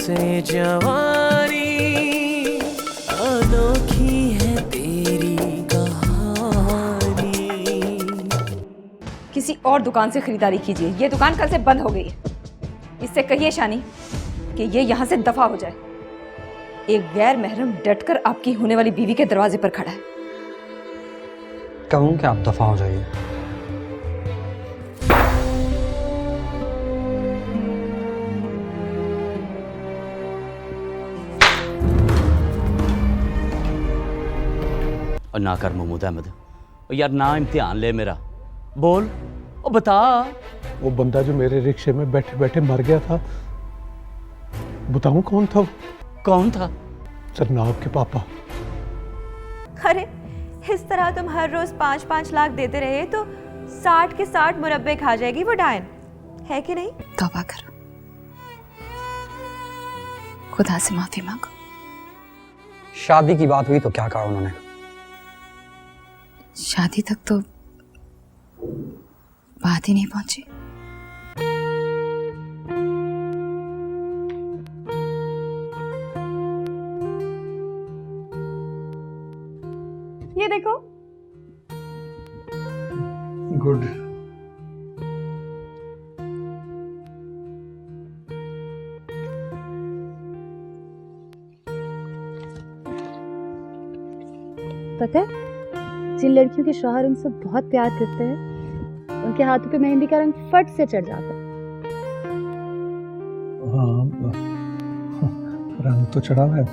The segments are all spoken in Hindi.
से जवानी, अनोखी है तेरी कहानी। किसी और दुकान से खरीदारी कीजिए, ये दुकान कल से बंद हो गई है। इससे कहिए शानी कि ये यहाँ से दफा हो जाए। एक गैर महरम डटकर आपकी होने वाली बीवी के दरवाजे पर खड़ा है। कहूँ कि आप दफा हो जाइए। और ना कर महमूद अहमद, यार ना इम्तिहान ले मेरा, बोल ओ बता। वो बंदा जो मेरे रिक्शे में बैठे बैठे मर गया था, बताऊं कौन था वो? कौन था? सरनाब के पापा। अरे इस तरह तुम हर रोज 5-5 लाख देते रहे तो 60 के 60 मुरब्बे खा जाएगी वो डायन, है कि नहीं? तौबा करो, खुदा से माफी मांगो। शादी की बात हुई तो क्या कहा उन्होंने? शादी तक तो बात ही नहीं पहुंची। ये देखो, गुड। पता है, जिन लड़कियों के शौहर उनसे बहुत प्यार करते हैं, उनके हाथों पे मेहंदी का रंग फट से चढ़ जाता है। हाँ, रंग तो चढ़ा है।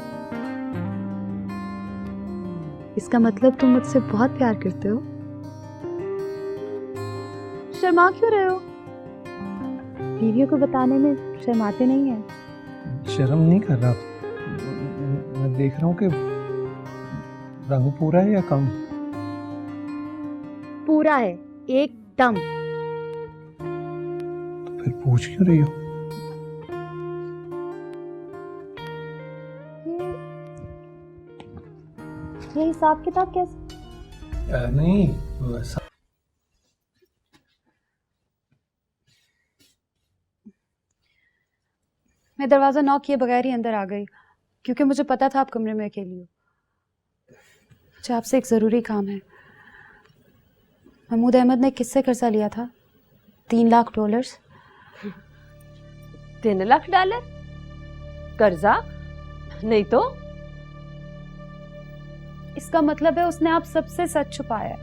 इसका मतलब तुम मुझसे बहुत प्यार करते हो। शर्मा क्यों रहे हो? बीवियों को बताने में शर्माते नहीं है। शर्म नहीं कर रहा, मैं देख रहा हूँ कि रंग पूरा है या कम? पूरा है, एकदम। तो फिर पूछ क्यों रही हो? ये हिसाब किताब कैसे? नहीं, मैं दरवाजा नॉक किए बगैर ही अंदर आ गई, क्योंकि मुझे पता था आप कमरे में अकेली हो। मुझे आपसे एक ज़रूरी काम है। महमूद अहमद ने किससे कर्जा लिया था? $3 लाख। $3 लाख कर्जा? नहीं तो इसका मतलब है उसने आप सबसे सच छुपाया है।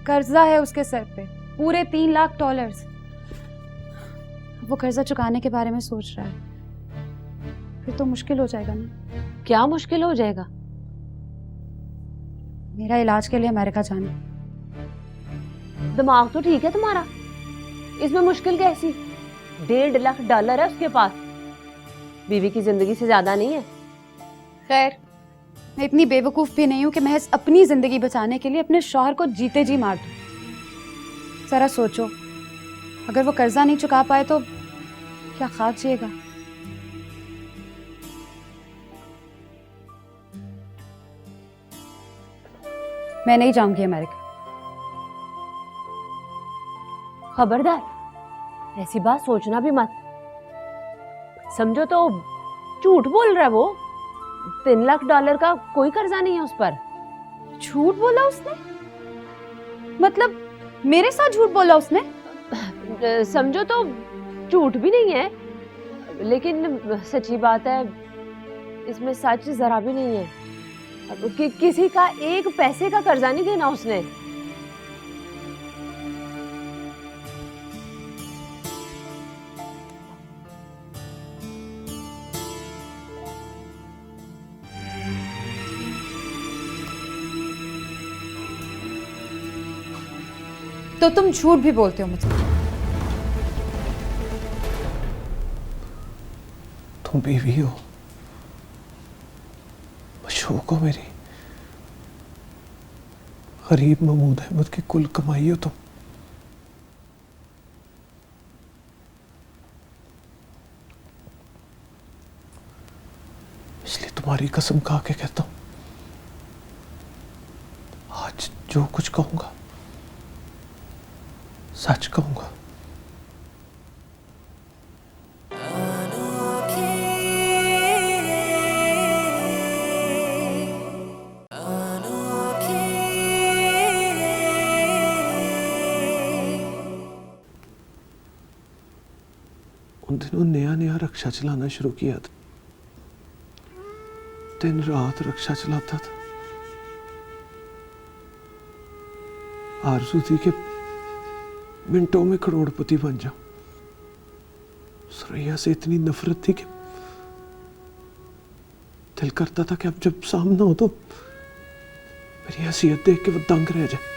कर्जा है उसके सर पे, पूरे $3 लाख। वो कर्जा चुकाने के बारे में सोच रहा है। फिर तो मुश्किल हो जाएगा ना। क्या मुश्किल हो जाएगा? मेरा इलाज के लिए अमेरिका जाना। दिमाग तो ठीक है तुम्हारा, इसमें मुश्किल कैसी? $1.5 लाख है उसके पास, बीवी की जिंदगी से ज्यादा नहीं है। खैर, मैं इतनी बेवकूफ भी नहीं हूं कि महज अपनी जिंदगी बचाने के लिए अपने शौहर को जीते जी मार दूं। जरा सोचो, अगर वो कर्जा नहीं चुका पाए तो क्या खाक जिएगा? मैं नहीं जाऊंगी अमेरिका। खबरदार, ऐसी बात सोचना भी मत। समझो तो झूठ बोल रहा है वो। $3 लाख का कोई कर्जा नहीं है उस पर। झूठ बोला उसने? मतलब मेरे साथ झूठ बोला उसने? समझो तो झूठ भी नहीं है, लेकिन सच्ची बात है, इसमें सच जरा भी नहीं है। किसी का एक पैसे का कर्जा नहीं देना उसने। तो तुम झूठ भी बोलते हो मुझे? तुम बीवी हो, मशूक हो मेरी, गरीब महमूद अहमद की कुल कमाई हो तुम। इसलिए तुम्हारी कसम खा के कहता हूं, आज जो कुछ कहूंगा सच कहूंगा। अनोखी उन दिनों नया नया रक्षा चलाना शुरू किया था। दिन रात रक्षा चलाता था। आरज़ू थी कि मिनटों में करोड़पति बन जाऊं। सुरैया से इतनी नफरत थी कि दिल करता था कि अब जब सामना हो तो मेरी हैसियत देख के वो दंग रह जाए।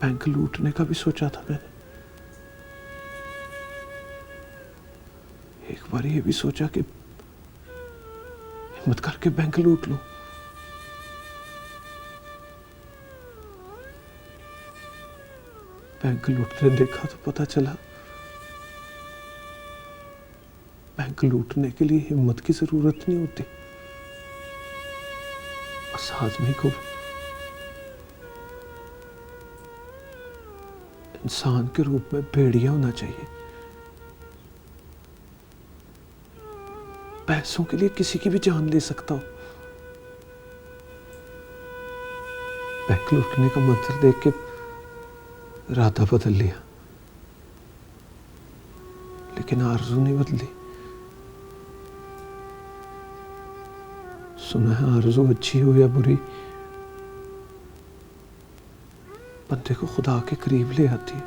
बैंक लूटने का भी सोचा था मैंने। एक बार ये भी सोचा कि हिम्मत करके बैंक लूट लूं। बैंक लूटने देखा तो पता चला बैंक लूटने के लिए हिम्मत की जरूरत नहीं होती। उस आदमी को इंसान के रूप में भेड़िया होना चाहिए। पैसों के लिए किसी की भी जान ले सकता हो। बैंक लूटने का मंत्र देख के इरादा बदल लिया, लेकिन आरज़ू नहीं बदली। सुना है आरज़ू अच्छी हो या बुरी, बंदे को खुदा के करीब ले आती है।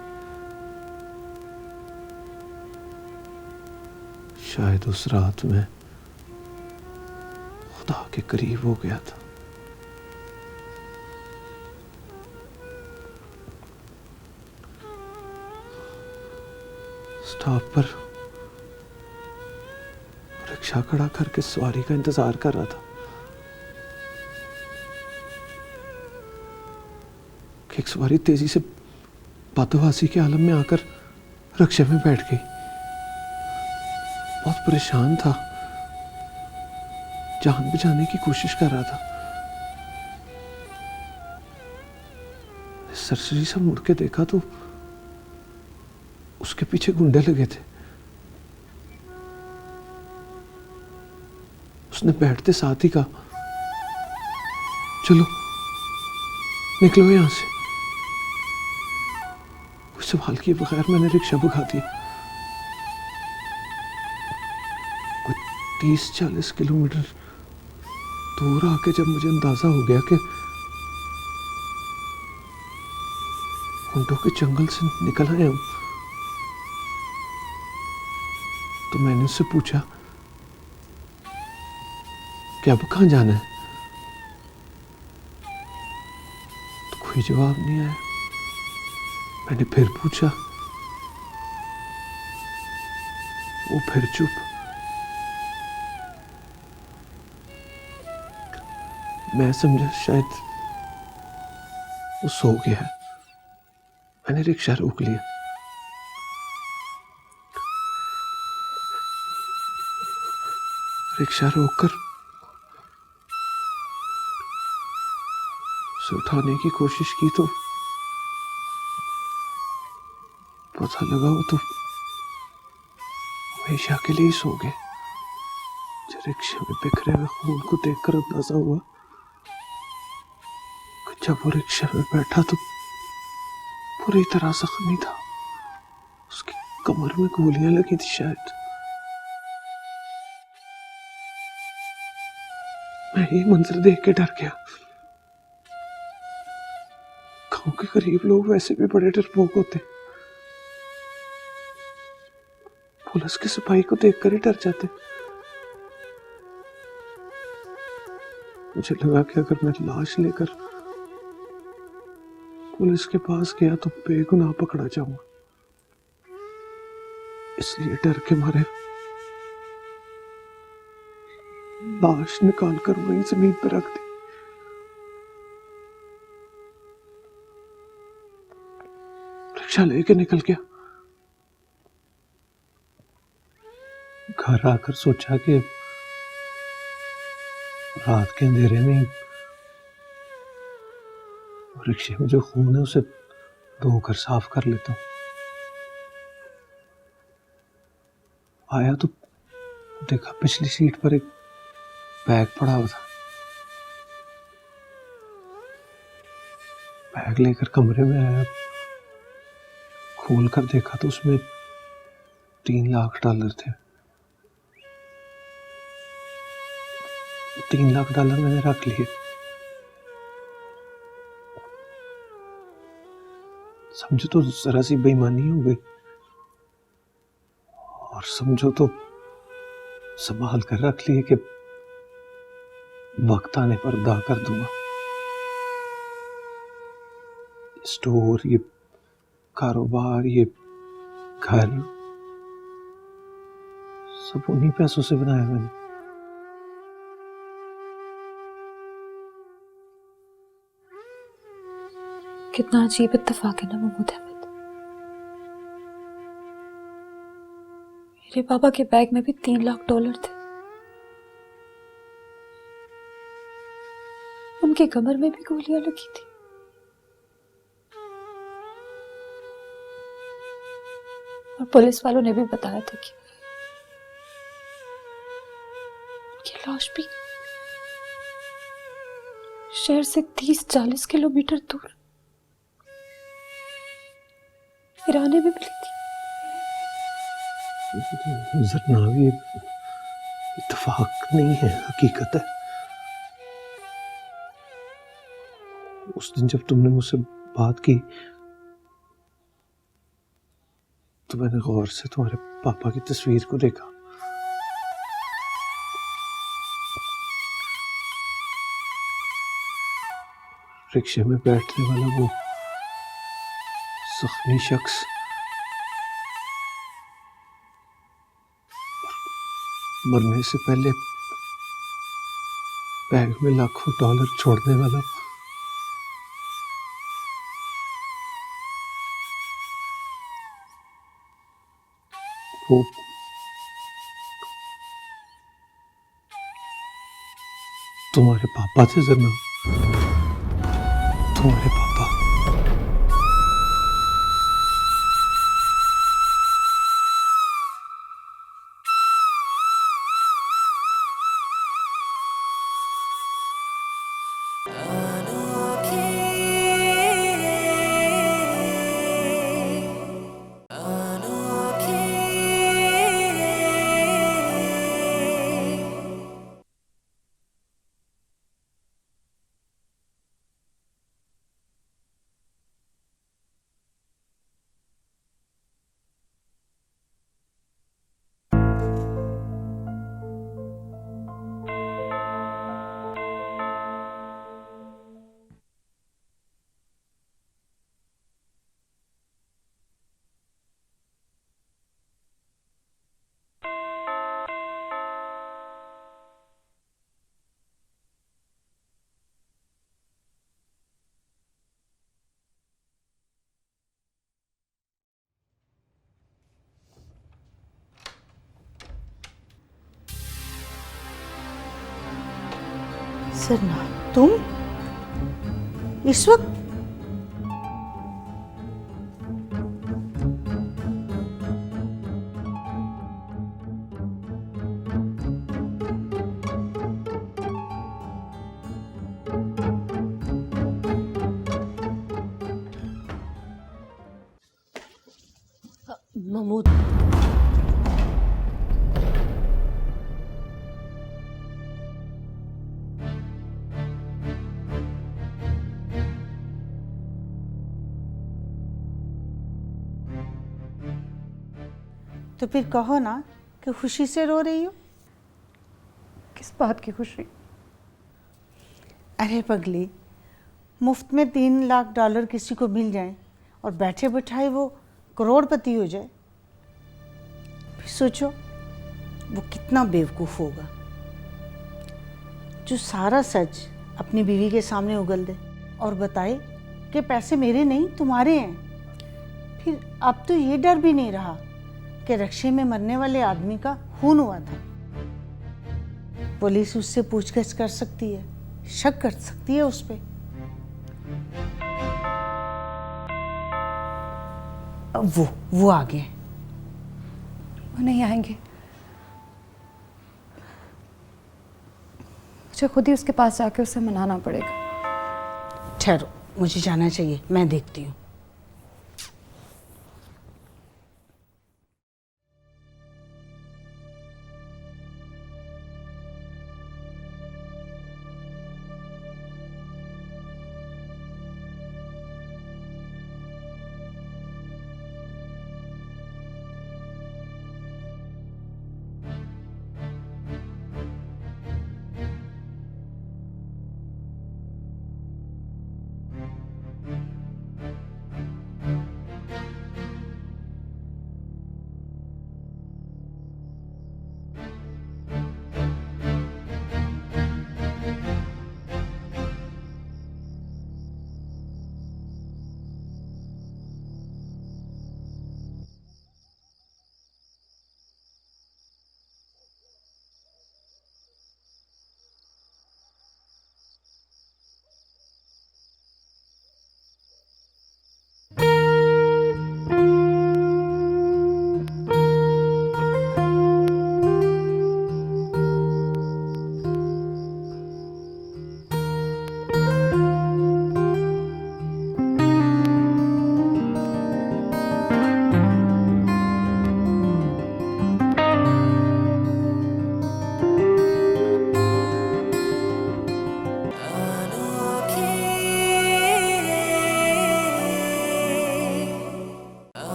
शायद उस रात में खुदा के करीब हो गया था। स्टॉप पर रिक्शा खड़ा करके सवारी का इंतजार कर रहा था कि एक सवारी तेजी से बदहवासी के आलम में आकर रिक्शे में बैठ गई। बहुत परेशान था, जान बचाने की कोशिश कर रहा था। सरसरी से मुड़ के देखा तो उसके पीछे गुंडे लगे थे। उसने बैठते साथ ही कहा, चलो निकलो यहां से। कोई सवाल किए बगैर मैंने रिक्शा भगा दिया। कोई 30-40 किलोमीटर दूर आके जब मुझे अंदाजा हो गया कि गुंडों के जंगल से निकल आए हम, तो मैंने उससे पूछा कि अब कहां जाना है। तो कोई जवाब नहीं आया। मैंने फिर पूछा, वो फिर चुप। मैं समझा शायद वो सो गया है। मैंने रिक्शा रोक लिया। रिक्शा रोककर उसे उठाने की कोशिश की तो पता लगा वो तो हमेशा के लिए ही सो गए। जब रिक्शे में बिखरे हुए खून को देखकर अंदाजा हुआ कि जब वो रिक्शे में बैठा तो पूरी तरह जख्मी था। उसकी कमर में गोलियां लगी थी शायद। मैं ये मंजर देख के डर गया। गांव के करीब लोग वैसे भी बड़े डरपोक होते, पुलिस के सिपाही को देखकर ही डर जाते। मुझे लगा कि अगर मैं लाश लेकर पुलिस के पास गया तो बेगुनाह पकड़ा जाऊंगा, इसलिए डर के मारे लाश निकालकर वहीं जमीन पर रख दी। रिक्शा लेके निकल गया। घर आकर सोचा कि रात के अंधेरे में रिक्शे में जो खून है उसे धोकर साफ कर लेता हूं। आया तो देखा पिछली सीट पर एक बैग पड़ा हुआ था। बैग लेकर कमरे में आया, खोल कर देखा तो उसमें $3 लाख थे। $3 लाख मैंने रख लिए। समझो तो जरा सी बेईमानी हो गई, और समझो तो संभाल कर रख लिए कि वक्त आने पर अदा कर दूंगा। स्टोर, ये कारोबार, ये घर, सब उन्हीं पैसों से बनाया मैंने। कितना अजीब इत्तेफाक है ना महमूद अहमद। मेरे पापा के बैग में भी $3 लाख थे। उनके कमर में भी गोलियां लगी थी। और पुलिस वालों ने भी बताया था कि उनकी लाश भी शहर से 30-40 किलोमीटर दूर ईरान में मिली थी। जरनाब, ये इत्तेफाक नहीं है, हकीकत है। उस दिन जब तुमने मुझसे बात की तो मैंने गौर से तुम्हारे पापा की तस्वीर को देखा। रिक्शे में बैठने वाला वो जख्मी शख्स, मरने से पहले बैग में लाखों डॉलर छोड़ने वाला, वो तुम्हारे पापा थे जरनाब, तुम्हारे पापा। सरना, तुम इस वक्त? महमूद, तो फिर कहो ना कि खुशी से रो रही हो। किस बात की खुशी? अरे पगली, मुफ्त में $3 लाख किसी को मिल जाए और बैठे बैठाए वो करोड़पति हो जाए, फिर सोचो वो कितना बेवकूफ़ होगा जो सारा सच अपनी बीवी के सामने उगल दे और बताए कि पैसे मेरे नहीं तुम्हारे हैं। फिर अब तो ये डर भी नहीं रहा कि रिक्शे में मरने वाले आदमी का खून हुआ था। पुलिस उससे पूछताछ कर सकती है, शक कर सकती है उस पर। वो आ गए। वो नहीं आएंगे, मुझे खुद ही उसके पास जाके उसे मनाना पड़ेगा। ठहरो, मुझे जाना चाहिए, मैं देखती हूँ।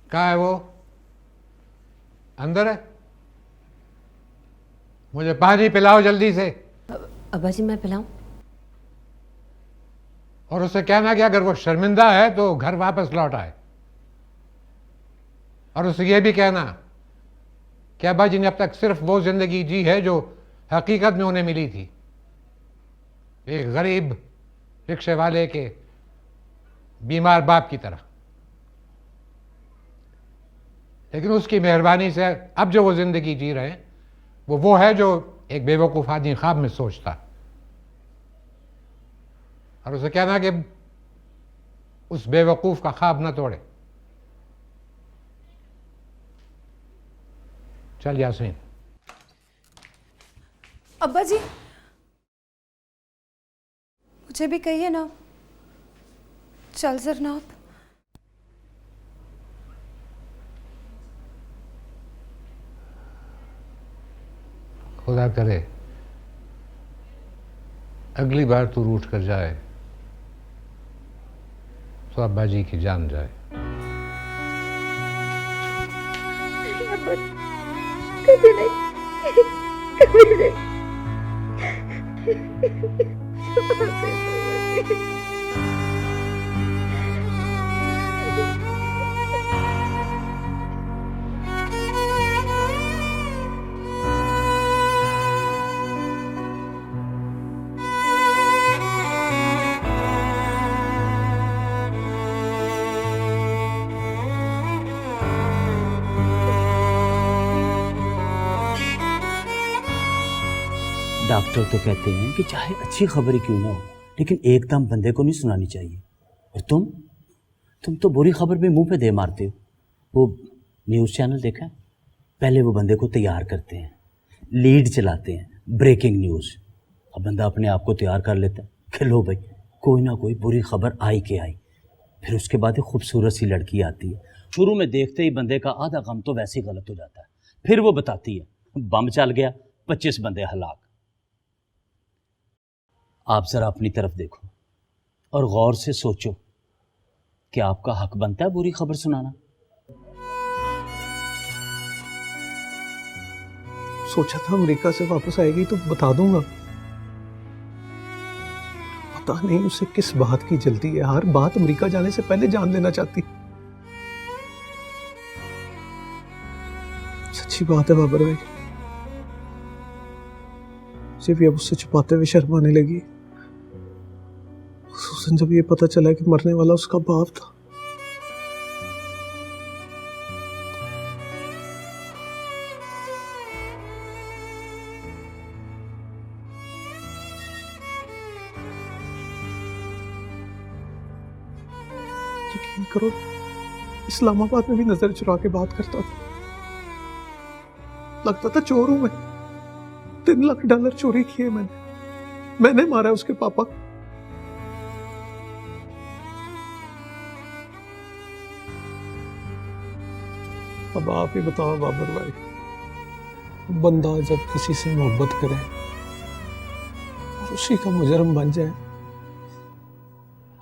कहाँ है वो? अंदर है? मुझे पानी पिलाओ जल्दी से। अब्बा जी मैं पिलाऊं? और उससे कहना कि अगर वो शर्मिंदा है तो घर वापस लौट आए। और उससे ये भी कहना कि अब्बा जी ने अब तक सिर्फ वो जिंदगी जी है जो हकीकत में उन्हें मिली थी, एक गरीब रिक्शे वाले के बीमार बाप की तरह। लेकिन उसकी मेहरबानी से अब जो वो जिंदगी जी रहे हैं वो है जो एक बेवकूफ आदमी ख्वाब में सोचता। और उसे कहना कि उस बेवकूफ का ख्वाब ना तोड़े। चल यास्मीन। अब्बा जी मुझे भी कहिए ना, चल जरनाब। खुदा करे अगली बार तू रूठ कर जाए तो अब्बा जी की जान जाए। कभी नहीं, कभी नहीं। डॉक्टर तो कहते हैं कि चाहे अच्छी खबर ही क्यों ना हो, लेकिन एकदम बंदे को नहीं सुनानी चाहिए। और तुम तो बुरी खबर भी मुंह पे दे मारते हो। वो न्यूज़ चैनल देखा है? पहले वो बंदे को तैयार करते हैं, लीड चलाते हैं, ब्रेकिंग न्यूज़। अब बंदा अपने आप को तैयार कर लेता है कि लो भाई कोई ना कोई बुरी खबर आई के आई। फिर उसके बाद एक खूबसूरत सी लड़की आती है, शुरू में देखते ही बंदे का आधा काम तो वैसे ही गलत हो जाता है। फिर वो बताती है बम चल गया, 25 बंदे हलाक। आप ज़रा अपनी तरफ देखो और गौर से सोचो कि आपका हक बनता है बुरी खबर सुनाना। सोचा था अमेरिका से वापस आएगी तो बता दूंगा, पता नहीं उसे किस बात की जल्दी है। हर बात अमेरिका जाने से पहले जान लेना चाहती। सच्ची बात है बाबर भाई, मुझे भी अब उससे छुपाते हुए शर्म आने लगी। सुसन जब ये पता चला कि मरने वाला उसका बाप था, यकीन करो इस्लामाबाद में भी नजर चुरा के बात करता था। लगता था चोर हूं मैं। $3 लाख चोरी किए मैंने मारा उसके पापा। अब आप ही बताओ बाबर भाई, बंदा जब किसी से मोहब्बत करे और उसी का मुजरम बन जाए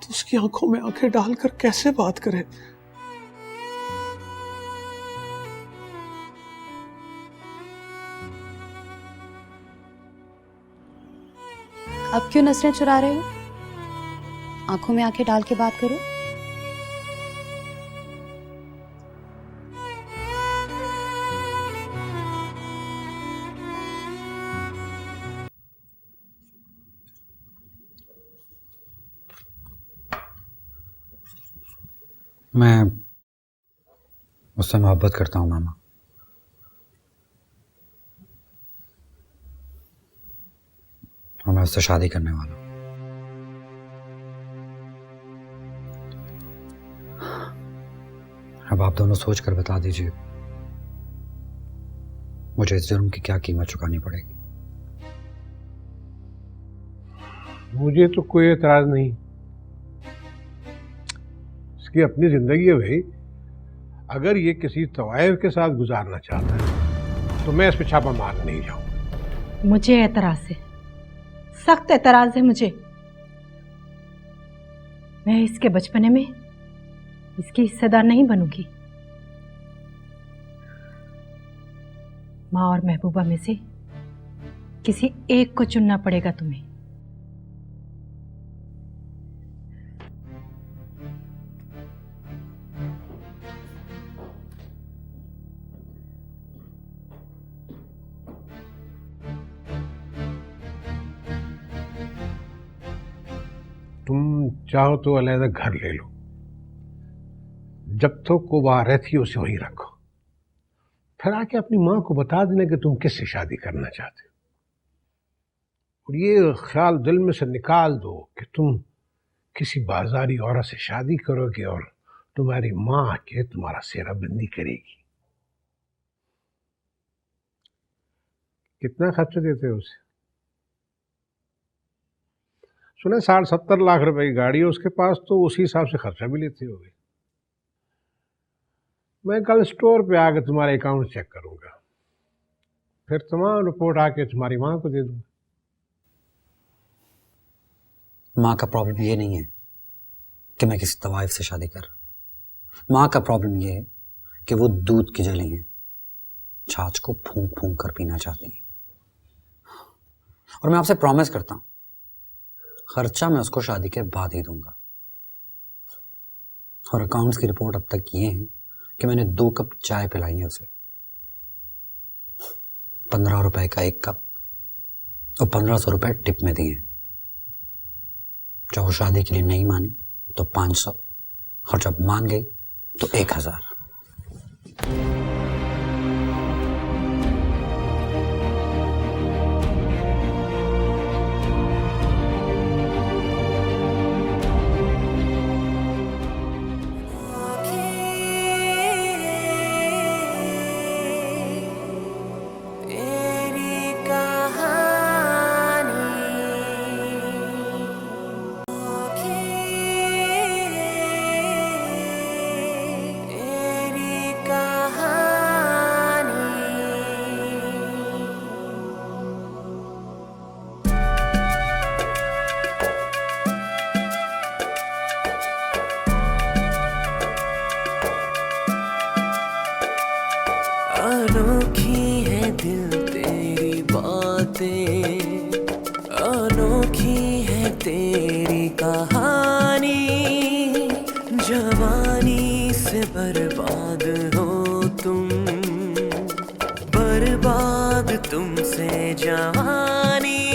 तो उसकी आंखों में आंखें डालकर कैसे बात करे। अब क्यों नजरें चुरा रहे हो? आंखों में आंखें डाल के बात करो। मैं उससे मोहब्बत करता हूँ मामा। और मैं उससे शादी करने वाला हूँ। अब आप दोनों सोच कर बता दीजिए मुझे इस जुर्म की क्या कीमत चुकानी पड़ेगी। मुझे तो कोई एतराज नहीं, इसकी अपनी जिंदगी है भाई। अगर ये किसी तवायफ के साथ गुजारना चाहता है तो मैं इस पे छापा मार नहीं जाऊंगा। मुझे एतराज है, सख्त एतराज है मुझे। मैं इसके बचपने में इसकी हिस्सेदार नहीं बनूंगी। माँ और महबूबा में से किसी एक को चुनना पड़ेगा तुम्हें। तुम चाहो तो अलग घर ले लो, जब तक वो वहां रहती है उसे वहीं रखो, फिर आके अपनी माँ को बता देना कि तुम किससे शादी करना चाहते हो। और ये ख्याल दिल में से निकाल दो कि तुम किसी बाजारी औरत से शादी करोगे और तुम्हारी माँ आके तुम्हारा सेहराबंदी करेगी। कितना खर्च देते हो उसे? सुने 60-70 लाख रुपए की गाड़ी है उसके पास, तो उसी हिसाब से खर्चा भी लेते होगे। मैं कल स्टोर पे आके तुम्हारे अकाउंट चेक करूंगा, फिर तमाम रिपोर्ट आके तुम्हारी माँ को दे दूंगा। माँ का प्रॉब्लम ये नहीं है कि मैं किसी तवाइफ से शादी कर रहा हूं। माँ का प्रॉब्लम ये है कि वो दूध की जली हैं, छाछ को फूंक फूंक कर पीना चाहती हैं। और मैं आपसे प्रॉमिस करता हूं, खर्चा मैं उसको शादी के बाद ही दूंगा। और अकाउंट्स की रिपोर्ट अब तक ये है कि मैंने 2 कप चाय पिलाई है उसे, 15 रुपए का 1 कप, और 1500 रुपए टिप में दिए। जब वो शादी के लिए नहीं मानी तो 500, और जब मान गई तो 1000। अनोखी है दिल तेरी बातें, अनोखी है तेरी कहानी। जवानी से बर्बाद हो तुम, बर्बाद तुमसे जवानी।